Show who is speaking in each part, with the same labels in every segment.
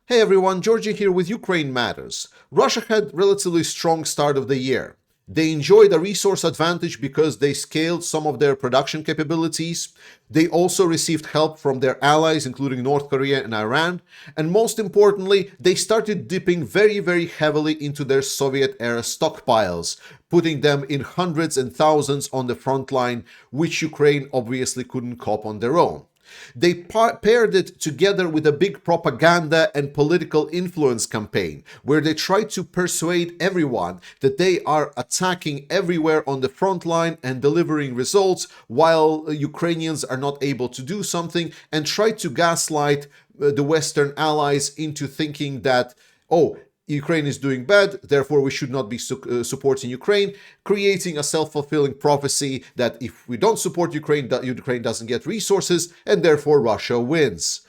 Speaker 1: Hey everyone, Georgie here with Ukraine Matters. Russia had relatively strong start of the year. They enjoyed a resource advantage because they scaled some of their production capabilities. They also received help from their allies, including North Korea and Iran. And most importantly, they started dipping very heavily into their Soviet-era stockpiles, putting them in hundreds and thousands on the front line, which Ukraine obviously couldn't cope on their own. They paired it together with a big propaganda and political influence campaign, where they tried to persuade everyone that they are attacking everywhere on the front line and delivering results, while Ukrainians are not able to do something, and tried to gaslight the Western allies into thinking that, oh, Ukraine is doing bad, therefore we should not be supporting Ukraine, creating a self-fulfilling prophecy that if we don't support Ukraine, that Ukraine doesn't get resources, and therefore Russia wins.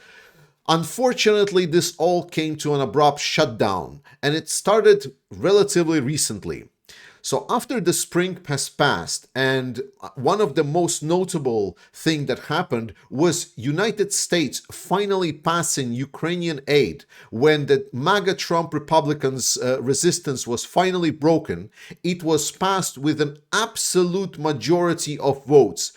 Speaker 1: Unfortunately, this all came to an abrupt shutdown, and it started relatively recently. So after the spring has passed, and one of the most notable thing that happened was United States finally passing Ukrainian aid when the MAGA Trump Republicans' resistance was finally broken. It was passed with an absolute majority of votes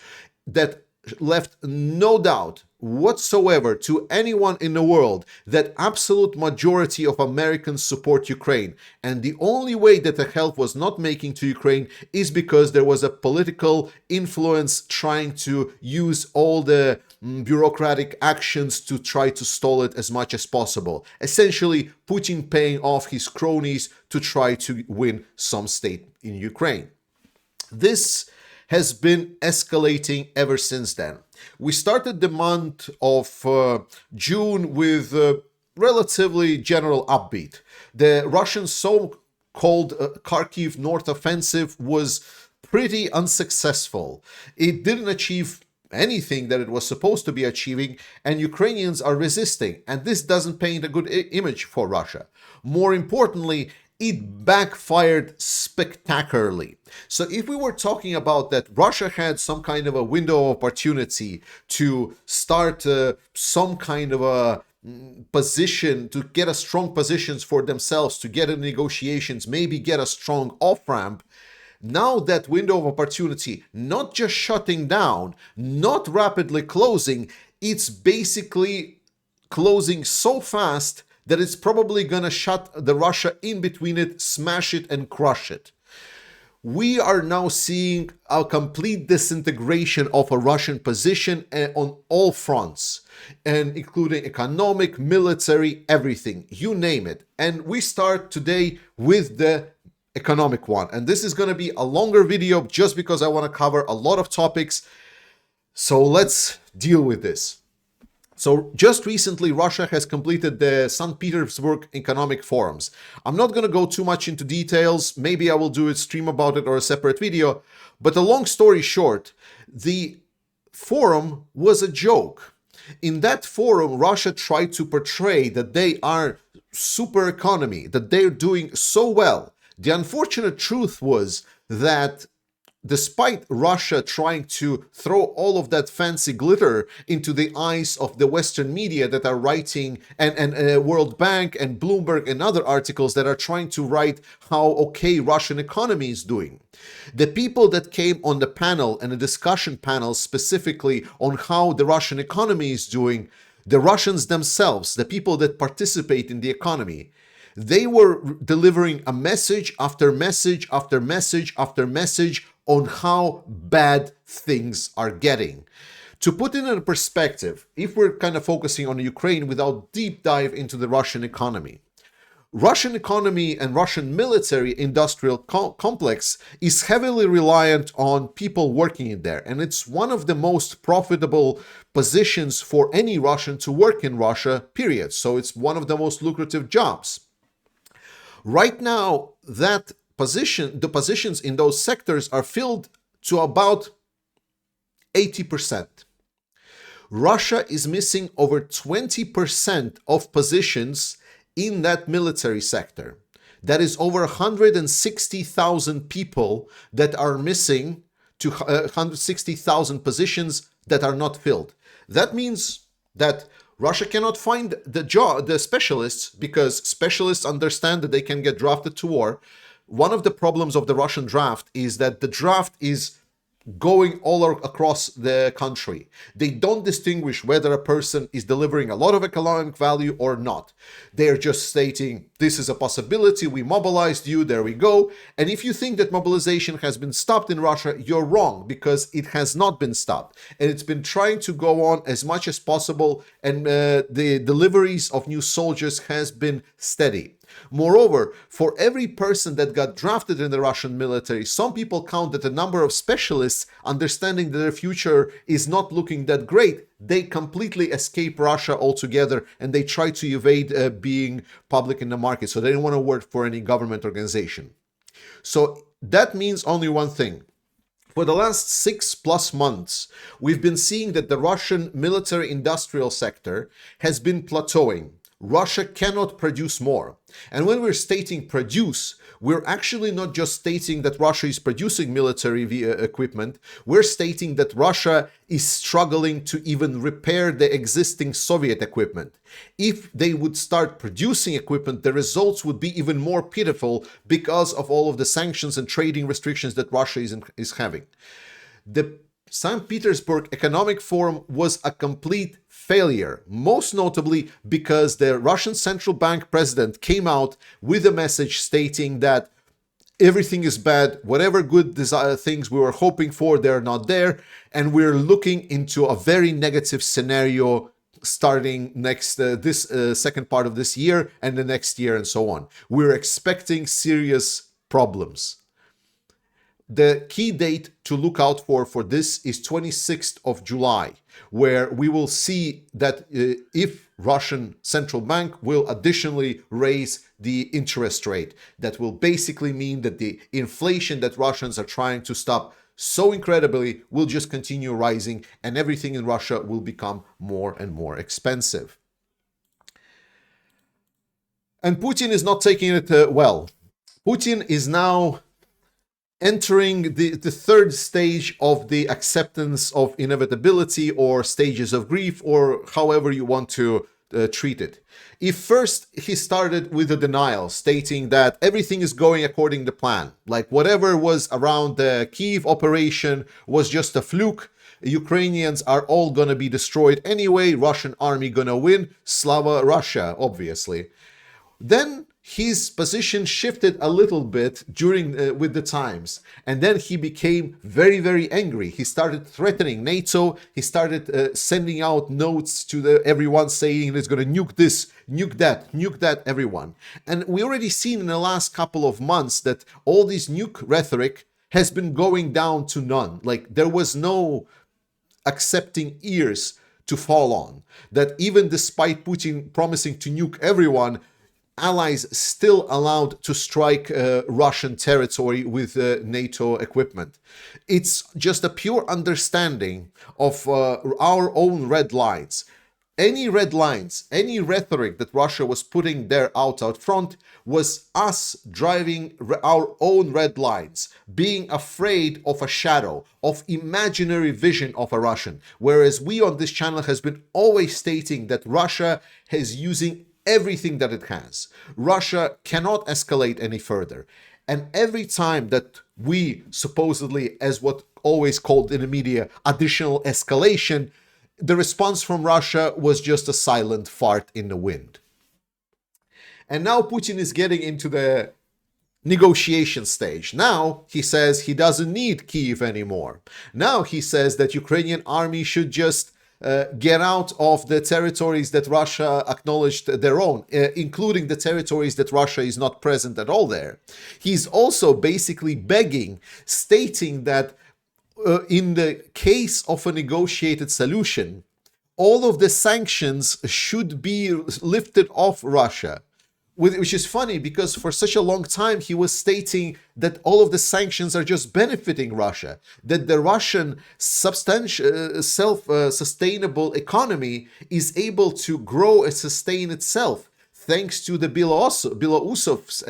Speaker 1: that left no doubt whatsoever to anyone in the world that absolute majority of Americans support Ukraine. And the only way that the help was not making to Ukraine is because there was a political influence trying to use all the bureaucratic actions to try to stall it as much as possible. Essentially, Putin paying off his cronies to try to win some state in Ukraine. This has been escalating ever since then. We started the month of June with relatively general upbeat. The Russian so-called Kharkiv North Offensive was pretty unsuccessful. It didn't achieve anything that it was supposed to be achieving, and Ukrainians are resisting, and this doesn't paint a good image for Russia. More importantly, it backfired spectacularly. So if we were talking about that Russia had some kind of a window of opportunity to start some kind of a position, to get a strong positions for themselves, to get in negotiations, maybe get a strong off-ramp, now that window of opportunity, not just shutting down, not rapidly closing, it's basically closing so fast that it's probably gonna shut the Russia in between it, smash it and crush it. We are now seeing a complete disintegration of a Russian position on all fronts, and including economic, military, everything, you name it. And we start today with the economic one. And this is gonna be a longer video just because I wanna cover a lot of topics. So let's deal with this. So just recently, Russia has completed the St. Petersburg Economic Forums. I'm not going to go too much into details. Maybe I will do a stream about it or a separate video. But a long story short, the forum was a joke. In that forum, Russia tried to portray that they are super economy, that they're doing so well. The unfortunate truth was that despite Russia trying to throw all of that fancy glitter into the eyes of the Western media that are writing, and World Bank and Bloomberg and other articles that are trying to write how okay Russian economy is doing, the people that came on the panel and the discussion panel specifically on how the Russian economy is doing, the Russians themselves, the people that participate in the economy, they were delivering a message after message after message after message on how bad things are getting. To put it in perspective, if we're kind of focusing on Ukraine without deep dive into the Russian economy and Russian military industrial complex is heavily reliant on people working in there. And it's one of the most profitable positions for any Russian to work in Russia, period. So it's one of the most lucrative jobs. Right now, the positions in those sectors are filled to about 80%. Russia is missing over 20% of positions in that military sector. That is over 160,000 people that are missing, to 160,000 positions that are not filled. That means that Russia cannot find the specialists because specialists understand that they can get drafted to war. One of the problems of the Russian draft is that the draft is going all across the country. They don't distinguish whether a person is delivering a lot of economic value or not. They're just stating, this is a possibility, we mobilized you, there we go. And if you think that mobilization has been stopped in Russia, you're wrong, because it has not been stopped. And it's been trying to go on as much as possible, and the deliveries of new soldiers has been steady. Moreover, for every person that got drafted in the Russian military, some people count that the number of specialists, understanding that their future is not looking that great, they completely escape Russia altogether and they try to evade being public in the market. So they don't want to work for any government organization. So that means only one thing. For the last 6+ months, we've been seeing that the Russian military industrial sector has been plateauing. Russia cannot produce more. And when we're stating produce, we're actually not just stating that Russia is producing military equipment, we're stating that Russia is struggling to even repair the existing Soviet equipment. If they would start producing equipment, the results would be even more pitiful because of all of the sanctions and trading restrictions that Russia is having. The St. Petersburg Economic Forum was a complete failure, most notably because the Russian Central Bank president came out with a message stating that everything is bad, whatever good things we were hoping for, they're not there, and we're looking into a very negative scenario starting this second part of this year and the next year and so on. We're expecting serious problems. The key date to look out for this is 26th of July, where we will see that if Russian central bank will additionally raise the interest rate. That will basically mean that the inflation that Russians are trying to stop so incredibly will just continue rising, and everything in Russia will become more and more expensive. And Putin is not taking it well. Putin is now entering the third stage of the acceptance of inevitability, or stages of grief, or however you want to treat it. If first he started with a denial, stating that everything is going according to plan, like whatever was around the Kyiv operation was just a fluke, Ukrainians are all gonna be destroyed anyway, Russian army gonna win, Slava Russia, obviously. Then his position shifted a little bit during with the times, and then he became very, very angry. He started threatening NATO. He started sending out notes to everyone saying he's going to nuke this, nuke that, everyone. And we already seen in the last couple of months that all this nuke rhetoric has been going down to none. Like, there was no accepting ears to fall on. That even despite Putin promising to nuke everyone, allies still allowed to strike Russian territory with NATO equipment. It's just a pure understanding of our own red lines. Any red lines, any rhetoric that Russia was putting there out front was us driving our own red lines, being afraid of a shadow, of imaginary vision of a Russian. Whereas we on this channel has been always stating that Russia is using everything that it has. Russia cannot escalate any further. And every time that we supposedly, as what always called in the media, additional escalation, the response from Russia was just a silent fart in the wind. And now Putin is getting into the negotiation stage. Now he says he doesn't need Kyiv anymore. Now he says that Ukrainian army should just get out of the territories that Russia acknowledged their own, including the territories that Russia is not present at all there. He's also basically begging, stating that in the case of a negotiated solution, all of the sanctions should be lifted off Russia. Which is funny, because for such a long time he was stating that all of the sanctions are just benefiting Russia, that the Russian self-sustainable economy is able to grow and sustain itself thanks to the Belousov's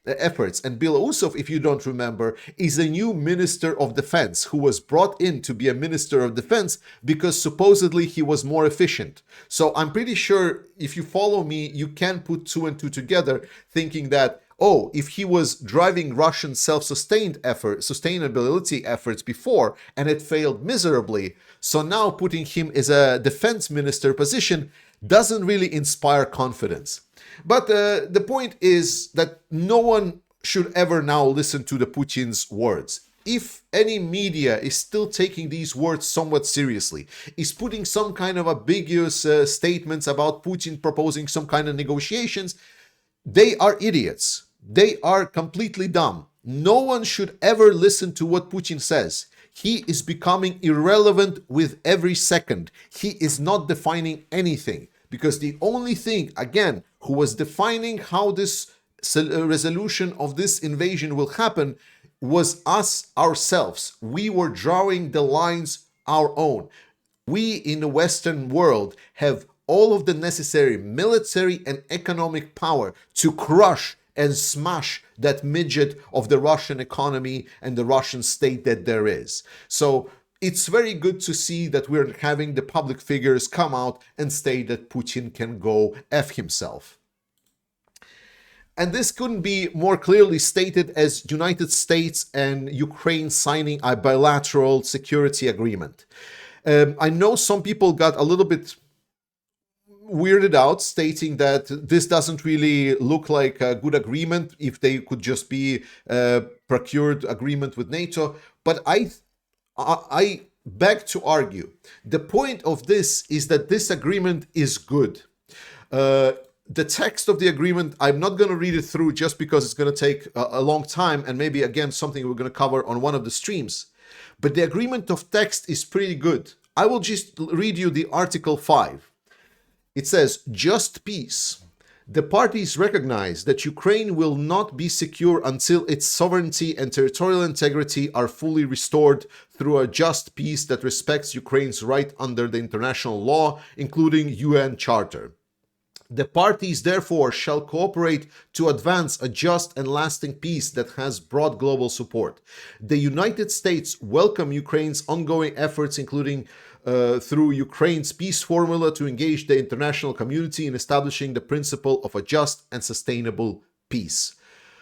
Speaker 1: efforts. And Belousov, if you don't remember, is a new Minister of Defense who was brought in to be a Minister of Defense because supposedly he was more efficient. So I'm pretty sure if you follow me, you can put two and two together, thinking that, oh, if he was driving Russian sustainability efforts before and it failed miserably, so now putting him as a defense minister position doesn't really inspire confidence. But the point is that no one should ever now listen to the Putin's words. If any media is still taking these words somewhat seriously, is putting some kind of ambiguous statements about Putin proposing some kind of negotiations, they are idiots. They are completely dumb. No one should ever listen to what Putin says. He is becoming irrelevant with every second. He is not defining anything, because the only thing, again, who was defining how this resolution of this invasion will happen was us ourselves. We were drawing the lines our own. We in the Western world have all of the necessary military and economic power to crush and smash that midget of the Russian economy and the Russian state that there is. So it's very good to see that we're having the public figures come out and state that Putin can go F himself. And this couldn't be more clearly stated as United States and Ukraine signing a bilateral security agreement. I know some people got a little bit weirded out, stating that this doesn't really look like a good agreement if they could just be a procured agreement with NATO. But I beg to argue. The point of this is that this agreement is good. The text of the agreement, I'm not going to read it through just because it's going to take a long time, and maybe again something we're going to cover on one of the streams. But the agreement of text is pretty good. I will just read you the Article 5. It says, just peace. The parties recognize that Ukraine will not be secure until its sovereignty and territorial integrity are fully restored through a just peace that respects Ukraine's right under the international law, including UN Charter. The parties therefore shall cooperate to advance a just and lasting peace that has broad global support. The United States welcome Ukraine's ongoing efforts, including through Ukraine's peace formula, to engage the international community in establishing the principle of a just and sustainable peace.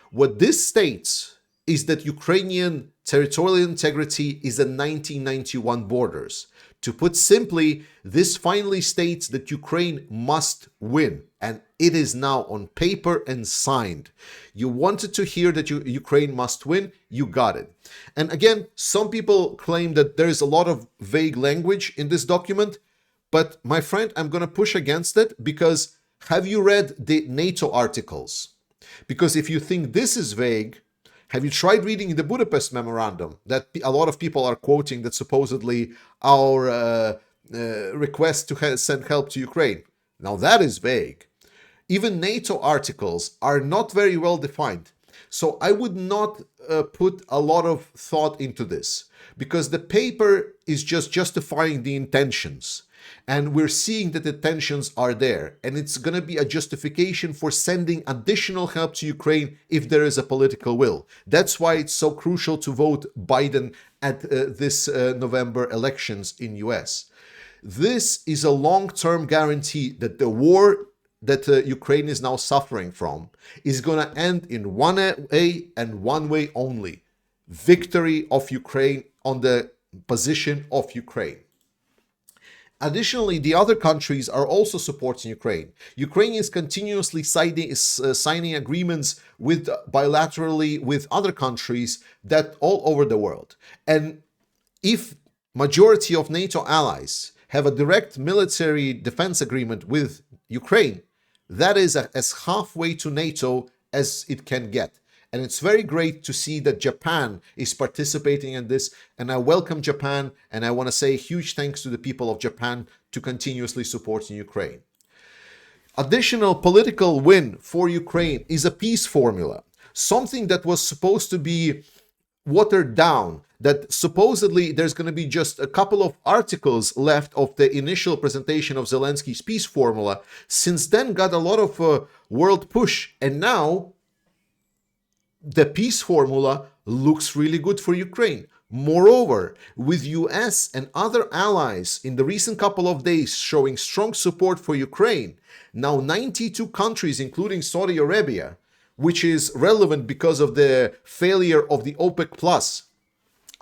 Speaker 1: What this states is that Ukrainian territorial integrity is the 1991 borders. To put simply, this finally states that Ukraine must win, and it is now on paper and signed. You wanted to hear that Ukraine must win, you got it. And again, some people claim that there is a lot of vague language in this document, but my friend, I'm going to push against it, because have you read the NATO articles? Because if you think this is vague, have you tried reading the Budapest Memorandum that a lot of people are quoting, that supposedly our request to send help to Ukraine? Now that is vague. Even NATO articles are not very well defined. So I would not put a lot of thought into this, because the paper is just justifying the intentions. And we're seeing that the tensions are there. And it's going to be a justification for sending additional help to Ukraine if there is a political will. That's why it's so crucial to vote Biden at this November elections in US. This is a long-term guarantee that the war that Ukraine is now suffering from is going to end in one way and one way only: victory of Ukraine on the position of Ukraine. Additionally, the other countries are also supporting Ukraine. Ukraine is continuously signing agreements with bilaterally with other countries that all over the world. And if majority of NATO allies have a direct military defense agreement with Ukraine, that is as halfway to NATO as it can get. And it's very great to see that Japan is participating in this. And I welcome Japan. And I want to say huge thanks to the people of Japan to continuously supporting Ukraine. Additional political win for Ukraine is a peace formula. Something that was supposed to be watered down, that supposedly there's going to be just a couple of articles left of the initial presentation of Zelensky's peace formula, since then got a lot of world push. And now the peace formula looks really good for Ukraine. Moreover, with US and other allies in the recent couple of days showing strong support for Ukraine, now 92 countries, including Saudi Arabia, which is relevant because of the failure of the OPEC Plus.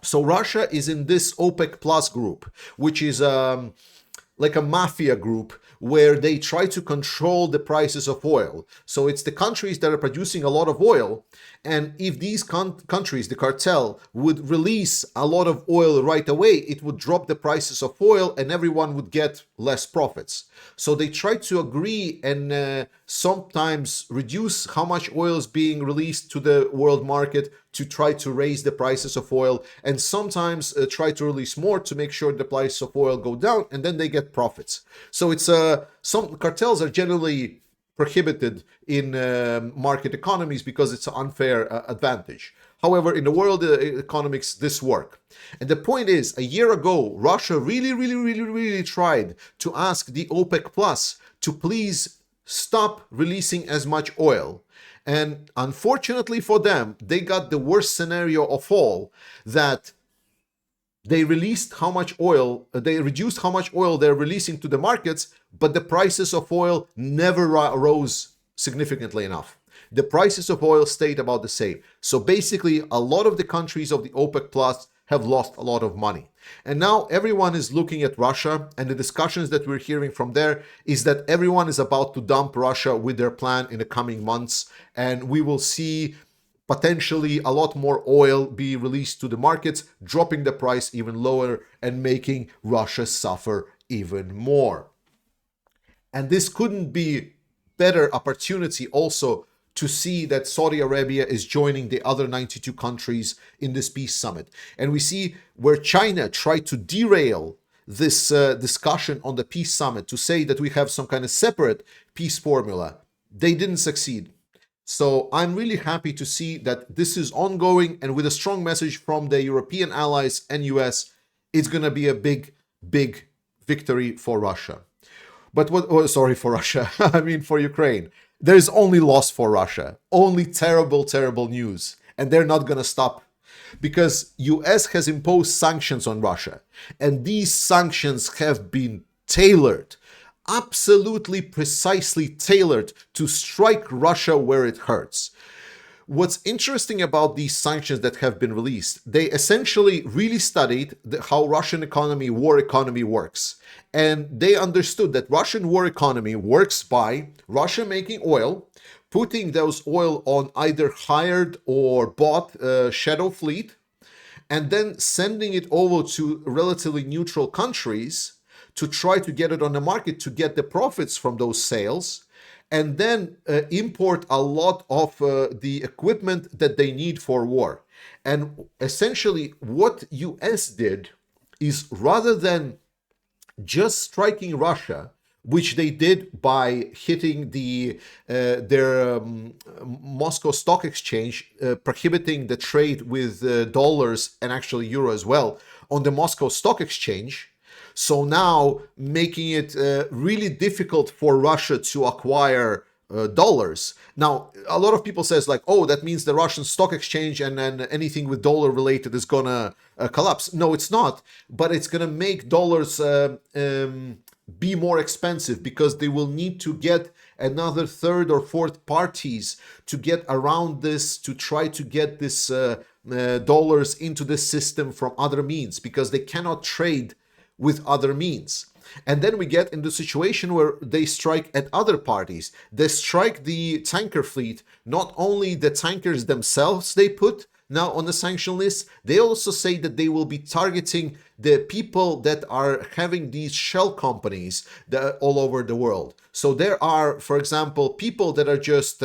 Speaker 1: So Russia is in this OPEC Plus group, which is like a mafia group where they try to control the prices of oil. So it's the countries that are producing a lot of oil. And if these countries, the cartel, would release a lot of oil right away, it would drop the prices of oil and everyone would get less profits. So they try to agree and sometimes reduce how much oil is being released to the world market to try to raise the prices of oil, and sometimes try to release more to make sure the price of oil go down, and then they get profits. So it's some cartels are generally prohibited in market economies because it's an unfair advantage. However, in the world economics, this work. And the point is, a year ago, Russia really tried to ask the OPEC Plus to please stop releasing as much oil. And unfortunately for them, they got the worst scenario of all, that they reduced how much oil they're releasing to the markets, but the prices of oil never rose significantly enough. The prices of oil stayed about the same. So basically, a lot of the countries of the OPEC Plus have lost a lot of money. And now everyone is looking at Russia, and the discussions that we're hearing from there is that everyone is about to dump Russia with their plan in the coming months, and we will see potentially a lot more oil be released to the markets, dropping the price even lower and making Russia suffer even more. And this couldn't be better opportunity also to see that Saudi Arabia is joining the other 92 countries in this peace summit. And we see where China tried to derail this discussion on the peace summit to say that we have some kind of separate peace formula. They didn't succeed. So I'm really happy to see that this is ongoing, and with a strong message from the European allies and US, it's going to be a big victory for Russia. But for Russia, I mean for Ukraine. There's only loss for Russia, only terrible news, and they're not going to stop, because US has imposed sanctions on Russia, and these sanctions have been tailored, absolutely precisely tailored to strike Russia where it hurts. What's interesting about these sanctions that have been released, they essentially really studied how Russian war economy works. And they understood that Russian war economy works by Russia making oil, putting those oil on either hired or bought shadow fleet, and then sending it over to relatively neutral countries to try to get it on the market to get the profits from those sales, and then import a lot of the equipment that they need for war. And essentially what US did is, rather than just striking Russia, which they did by hitting their Moscow Stock Exchange, prohibiting the trade with dollars and actually euro as well on the Moscow Stock Exchange. So now making it really difficult for Russia to acquire dollars. Now, a lot of people says like, oh, that means the Russian stock exchange and anything with dollar related is gonna collapse. No, it's not. But it's gonna make dollars be more expensive, because they will need to get another third or fourth parties to get around this, to try to get this dollars into the system from other means, because they cannot trade with other means. And then we get into a situation where they strike at other parties. They strike the tanker fleet, not only the tankers themselves they put now on the sanction list, they also say that they will be targeting the people that are having these shell companies all over the world. So there are, for example, people that are just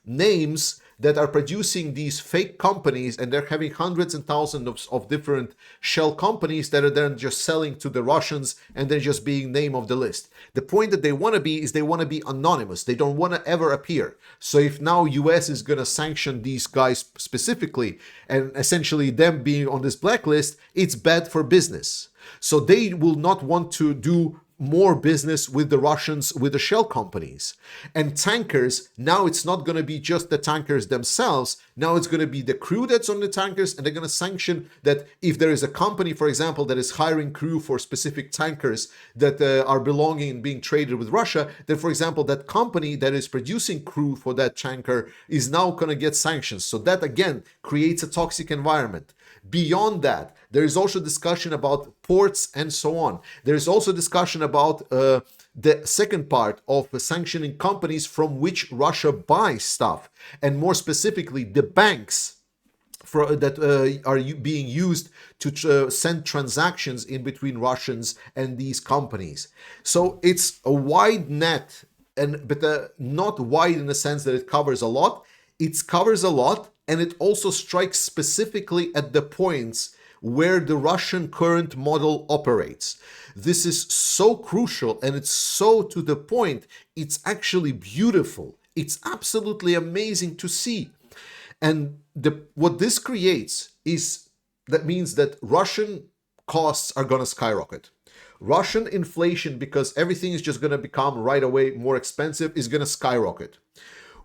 Speaker 1: names that are producing these fake companies, and they're having hundreds and thousands of different shell companies that are then just selling to the Russians, and they're just being name of the list. The point that they want to be is they want to be anonymous. They don't want to ever appear. So if now US is going to sanction these guys specifically, and essentially them being on this blacklist, it's bad for business. So they will not want to do more business with the Russians, with the shell companies. And tankers, now it's not going to be just the tankers themselves. Now it's going to be the crew that's on the tankers, and they're going to sanction that if there is a company, for example, that is hiring crew for specific tankers that are belonging and being traded with Russia, then, for example, that company that is producing crew for that tanker is now going to get sanctions. So that, again, creates a toxic environment. Beyond that, there is also discussion about ports and so on. There is also discussion about the second part of sanctioning companies from which Russia buys stuff, and more specifically, the banks that are being used to send transactions in between Russians and these companies. So it's a wide net, but not wide in the sense that it covers a lot. It covers a lot, and it also strikes specifically at the points where the Russian current model operates. This is so crucial, and it's so to the point. It's actually beautiful. It's absolutely amazing to see. And what this creates is, that means that Russian costs are going to skyrocket. Russian inflation, because everything is just going to become right away more expensive, is going to skyrocket.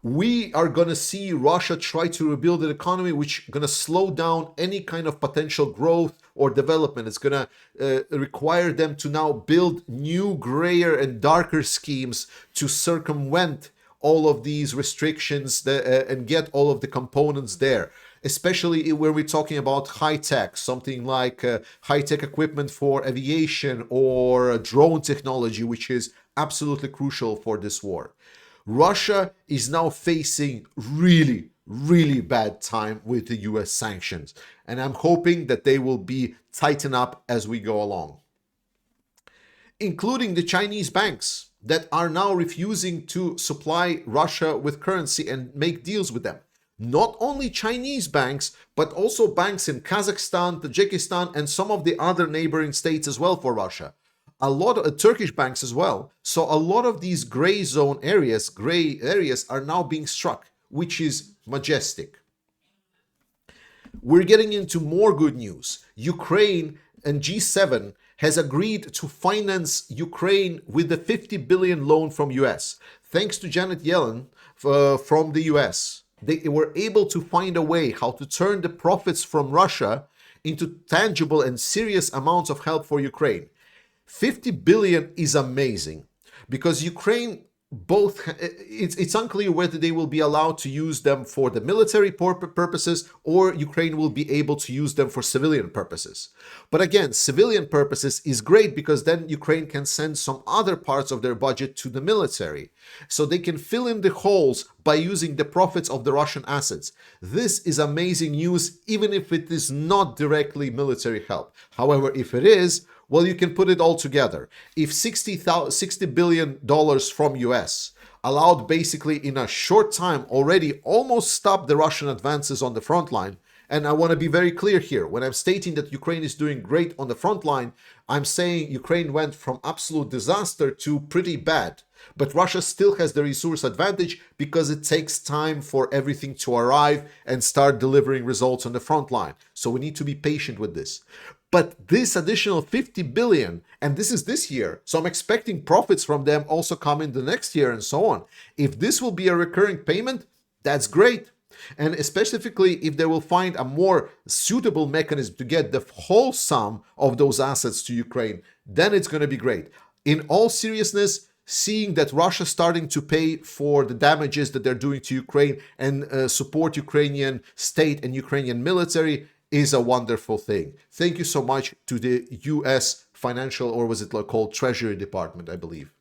Speaker 1: We are going to see Russia try to rebuild an economy which is going to slow down any kind of potential growth or development. It's going to require them to now build new, grayer and darker schemes to circumvent all of these restrictions and get all of the components there. Especially when we're talking about high tech, something like high tech equipment for aviation or drone technology, which is absolutely crucial for this war. Russia is now facing really, really bad time with the US sanctions, and I'm hoping that they will be tightened up as we go along. Including the Chinese banks that are now refusing to supply Russia with currency and make deals with them. Not only Chinese banks, but also banks in Kazakhstan, Tajikistan, and some of the other neighboring states as well for Russia. A lot of Turkish banks as well. So a lot of these gray areas are now being struck, which is majestic. We're getting into more good news. Ukraine and G7 has agreed to finance Ukraine with a $50 billion loan from US. Thanks to Janet Yellen from the US, they were able to find a way how to turn the profits from Russia into tangible and serious amounts of help for Ukraine. 50 billion is amazing, because Ukraine it's unclear whether they will be allowed to use them for the military purposes, or Ukraine will be able to use them for civilian purposes. But again, civilian purposes is great, because then Ukraine can send some other parts of their budget to the military. So they can fill in the holes by using the profits of the Russian assets. This is amazing news, even if it is not directly military help. However, if it is, well, you can put it all together. If $60 billion from US allowed basically in a short time already almost stop the Russian advances on the front line, and I want to be very clear here, when I'm stating that Ukraine is doing great on the front line, I'm saying Ukraine went from absolute disaster to pretty bad. But Russia still has the resource advantage, because it takes time for everything to arrive and start delivering results on the front line. So we need to be patient with this. But this additional 50 billion, and this is this year, so I'm expecting profits from them also come in the next year and so on. If this will be a recurring payment, that's great. And specifically, if they will find a more suitable mechanism to get the whole sum of those assets to Ukraine, then it's going to be great. In all seriousness, seeing that Russia starting to pay for the damages that they're doing to Ukraine and support Ukrainian state and Ukrainian military is a wonderful thing. Thank you so much to the US Financial, or was it called Treasury Department, I believe.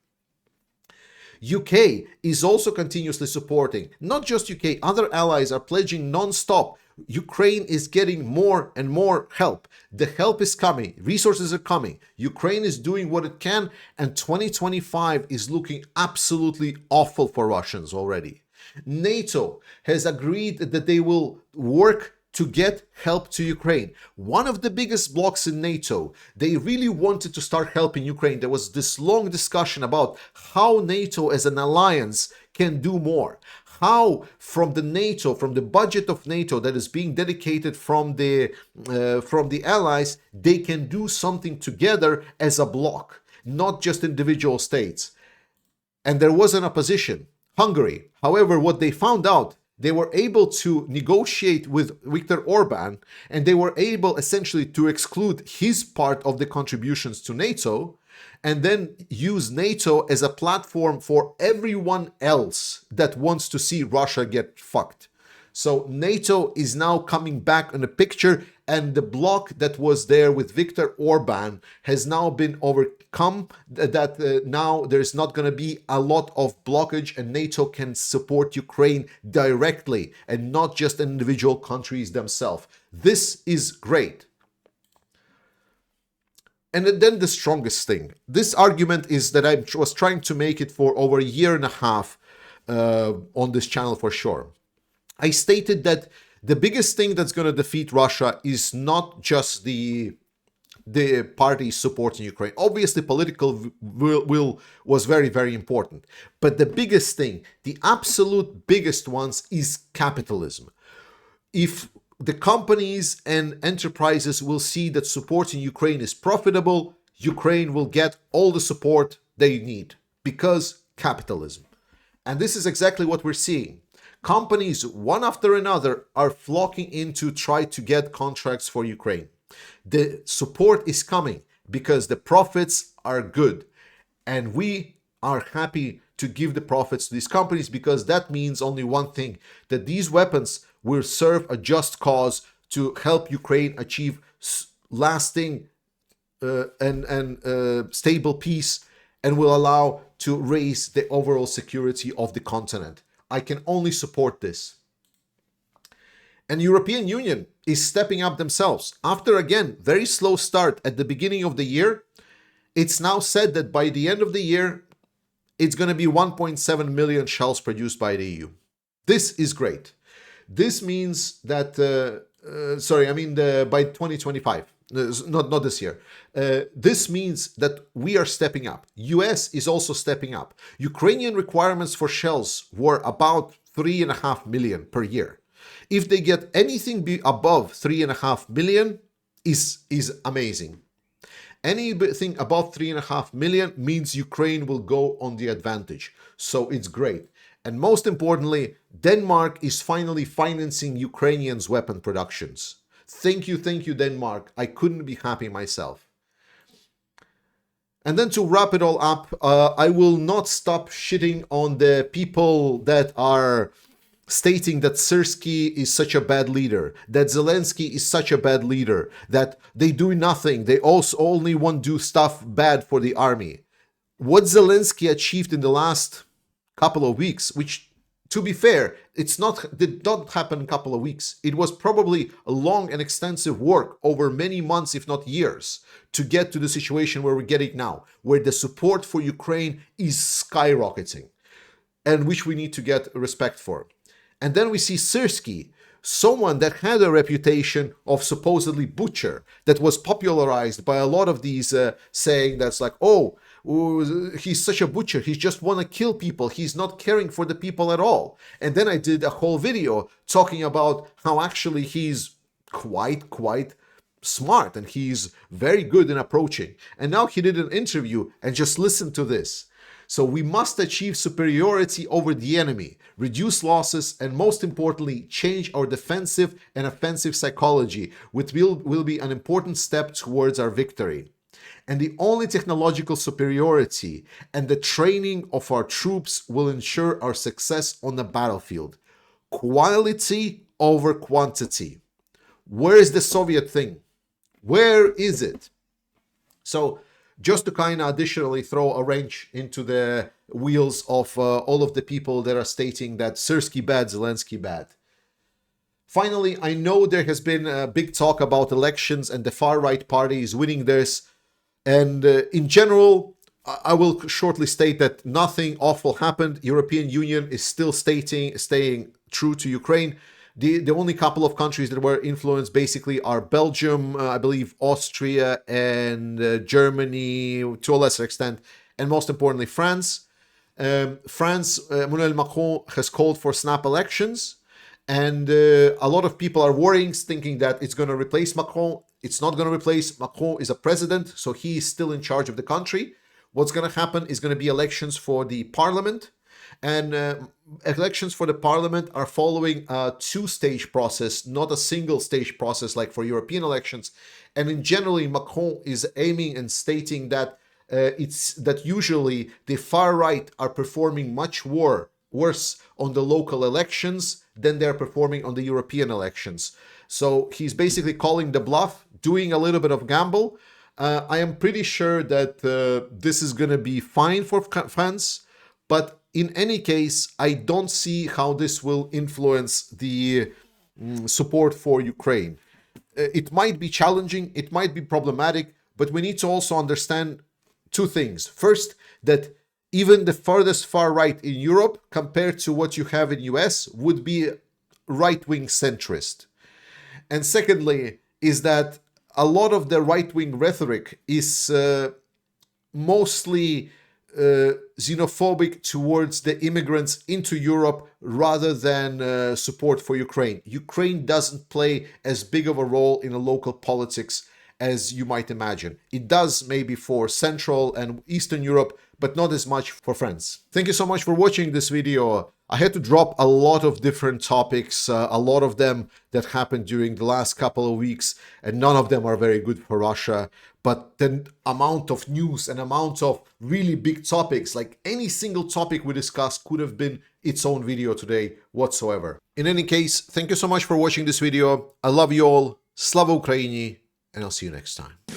Speaker 1: UK is also continuously supporting. Not just UK, other allies are pledging non-stop. Ukraine is getting more and more help. The help is coming. Resources are coming. Ukraine is doing what it can, and 2025 is looking absolutely awful for Russians already. NATO has agreed that they will work to get help to Ukraine. One of the biggest blocs in NATO, they really wanted to start helping Ukraine. There was this long discussion about how NATO as an alliance can do more. How from the budget of NATO that is being dedicated from the allies, they can do something together as a bloc, not just individual states. And there was an opposition, Hungary. However, what they found out, they were able to negotiate with Viktor Orban, and they were able essentially to exclude his part of the contributions to NATO, and then use NATO as a platform for everyone else that wants to see Russia get fucked. So NATO is now coming back in the picture, and the block that was there with Viktor Orban has now been overcome, that now there's not going to be a lot of blockage, and NATO can support Ukraine directly and not just individual countries themselves. This is great. And then the strongest thing. This argument is that I was trying to make it for over a year and a half on this channel for sure. I stated that the biggest thing that's going to defeat Russia is not just the parties supporting Ukraine. Obviously, political will was very, very important. But the biggest thing, the absolute biggest ones, is capitalism. If the companies and enterprises will see that supporting Ukraine is profitable, Ukraine will get all the support they need, because capitalism. And this is exactly what we're seeing. Companies, one after another, are flocking in to try to get contracts for Ukraine. The support is coming because the profits are good. And we are happy to give the profits to these companies, because that means only one thing, that these weapons will serve a just cause to help Ukraine achieve lasting and stable peace, and will allow to raise the overall security of the continent. I can only support this. And European Union is stepping up themselves. After, again, very slow start at the beginning of the year, it's now said that by the end of the year, it's going to be 1.7 million shells produced by the EU. This is great. This means that, by 2025, not this year. This means that we are stepping up. US is also stepping up. Ukrainian requirements for shells were about 3.5 million per year. If they get anything above 3.5 million, is amazing. Anything above 3.5 million means Ukraine will go on the advantage. So it's great. And most importantly, Denmark is finally financing Ukrainians' weapon productions. Thank you, Denmark. I couldn't be happy myself. And then to wrap it all up, I will not stop shitting on the people that are stating that Syrskyi is such a bad leader, that Zelensky is such a bad leader, that they do nothing, they also only want to do stuff bad for the army. What Zelensky achieved in the last couple of weeks, which, to be fair, did not happen in a couple of weeks. It was probably a long and extensive work over many months, if not years, to get to the situation where we're getting now, where the support for Ukraine is skyrocketing, and which we need to get respect for. And then we see Syrskyi, someone that had a reputation of supposedly butcher, that was popularized by a lot of these saying that's like, oh, he's such a butcher, he just want to kill people, he's not caring for the people at all. And then I did a whole video talking about how actually he's quite smart and he's very good in approaching. And now he did an interview, and just listen to this. So we must achieve superiority over the enemy, reduce losses, and most importantly, change our defensive and offensive psychology, which will be an important step towards our victory. And the only technological superiority and the training of our troops will ensure our success on the battlefield. Quality over quantity. Where is the Soviet thing? Where is it? So, just to kind of additionally throw a wrench into the wheels of all of the people that are stating that Syrskyi bad, Zelensky bad. Finally, I know there has been a big talk about elections and the far-right party is winning this. And in general, I will shortly state that nothing awful happened. European Union is still staying true to Ukraine. The only couple of countries that were influenced basically are Belgium, I believe Austria, and Germany to a lesser extent, and most importantly France. Emmanuel Macron has called for snap elections, and a lot of people are worrying, thinking that it's going to replace Macron. It's not going to replace. Macron is a president, so he is still in charge of the country. What's going to happen is going to be elections for the parliament, And elections for the parliament are following a two-stage process, not a single-stage process like for European elections. And in generally, Macron is aiming and stating that that usually the far right are performing much worse on the local elections than they're performing on the European elections. So he's basically calling the bluff, doing a little bit of gamble. I am pretty sure that this is going to be fine for France, but in any case, I don't see how this will influence the support for Ukraine. It might be challenging, it might be problematic, but we need to also understand two things. First, that even the farthest far right in Europe, compared to what you have in US, would be right-wing centrist. And secondly, is that a lot of the right-wing rhetoric is mostly xenophobic towards the immigrants into Europe rather than support for Ukraine. Ukraine doesn't play as big of a role in a local politics as you might imagine. It does maybe for Central and Eastern Europe, but not as much for France. Thank you so much for watching this video. I had to drop a lot of different topics, a lot of them that happened during the last couple of weeks, and none of them are very good for Russia. But the amount of news and amount of really big topics, like any single topic we discussed could have been its own video today whatsoever. In any case, thank you so much for watching this video. I love you all. Slava Ukraini, and I'll see you next time.